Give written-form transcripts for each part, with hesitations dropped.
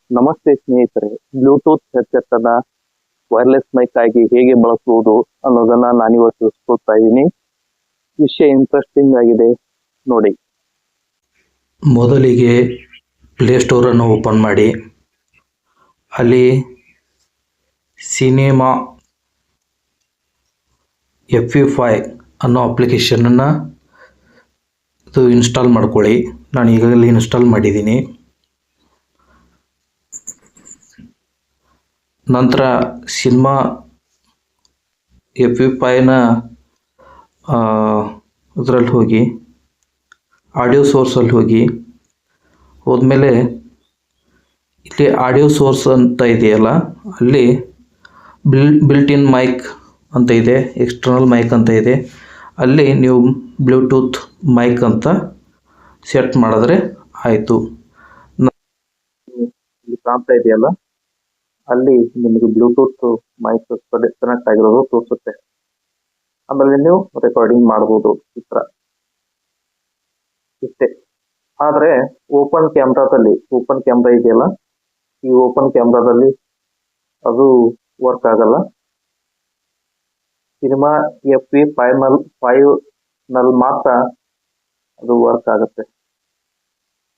ನಮಸ್ತೆ ಸ್ನೇಹಿತರೆ, Bluetooth headset ಅನ್ನ ವೈರ್ಲೆಸ್ ಮೈಕ್ ಆಗಿ ಹೇಗೆ ಬಳಸುವುದು ಅನ್ನೋದನ್ನ ನಾನಿವತ್ತು ತಿಳಿಸ್ಕೊಡ್ತಾ ಇದ್ದೀನಿ. ವಿಷಯ ಇಂಟ್ರೆಸ್ಟಿಂಗ್ ಆಗಿದೆ, ನೋಡಿ. ಮೊದಲಿಗೆ ಪ್ಲೇಸ್ಟೋರನ್ನು ಓಪನ್ ಮಾಡಿ, ಅಲ್ಲಿ ಸಿನೆಮಾ FE5 ಅನ್ನೋ ಅಪ್ಲಿಕೇಶನನ್ನು ಇನ್ಸ್ಟಾಲ್ ಮಾಡ್ಕೊಳ್ಳಿ. ನಾನು ಈಗಾಗಲೇ ಇನ್ಸ್ಟಾಲ್ ಮಾಡಿದ್ದೀನಿ. ನಂತರ ಸಿನಿಮಾ FE5ನ ಇದರಲ್ಲಿ ಹೋಗಿ ಆಡಿಯೋ ಸೋರ್ಸಲ್ಲಿ ಹೋದ್ಮೇಲೆ ಇಲ್ಲಿ ಆಡಿಯೋ ಸೋರ್ಸ್ ಅಂತ ಇದೆಯಲ್ಲ, ಅಲ್ಲಿ ಬಿಲ್ಟ್ ಇನ್ ಮೈಕ್ ಅಂತ ಇದೆ, ಎಕ್ಸ್ಟರ್ನಲ್ ಮೈಕ್ ಅಂತ ಇದೆ. ಅಲ್ಲಿ ನೀವು ಬ್ಲೂಟೂತ್ ಮೈಕ್ ಅಂತ ಸೆಟ್ ಮಾಡಿದ್ರೆ ಆಯಿತು. ಇಲ್ಲಿ ಕಾಣ್ತಾ ಇದೆಯಲ್ಲ, ಅಲ್ಲಿ ನಿಮಗೆ ಬ್ಲೂಟೂತ್ ಮೈಕ್ ಕನೆಕ್ಟ್ ಆಗಿರೋದು ತೋರಿಸುತ್ತೆ. ಆಮೇಲೆ ನೀವು ರೆಕಾರ್ಡಿಂಗ್ ಮಾಡ್ಬೋದು ಈ ಥರ. ಇಷ್ಟೇ. ಆದರೆ ಓಪನ್ ಕ್ಯಾಮ್ರಾ ಇದೆಯಲ್ಲ, ಈ ಓಪನ್ ಕ್ಯಾಮ್ರಾದಲ್ಲಿ ಅದು ವರ್ಕ್ ಆಗಲ್ಲ. ಸಿನಿಮಾ FE5 ನಲ್ಲಿ ಮಾತ್ರ ಅದು ವರ್ಕ್ ಆಗುತ್ತೆ.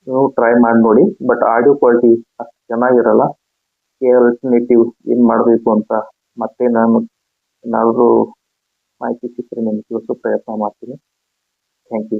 ನೀವು ಟ್ರೈ ಮಾಡಿ ನೋಡಿ, ಬಟ್ ಆಡಿಯೋ ಕ್ವಾಲಿಟಿ ಅಷ್ಟು ಚೆನ್ನಾಗಿರಲ್ಲ. ಆಲ್ಟರ್ನೇಟಿವ್ ಏನು ಮಾಡಬೇಕು ಅಂತ ಮತ್ತೆ ನಾನು ಏನಾದರೂ ಮಾಹಿತಿ ಸಿಕ್ಕರೆ ನಿಮಗೆ ತಿಳಿಸೋ ಪ್ರಯತ್ನ ಮಾಡ್ತೀನಿ. Thank you.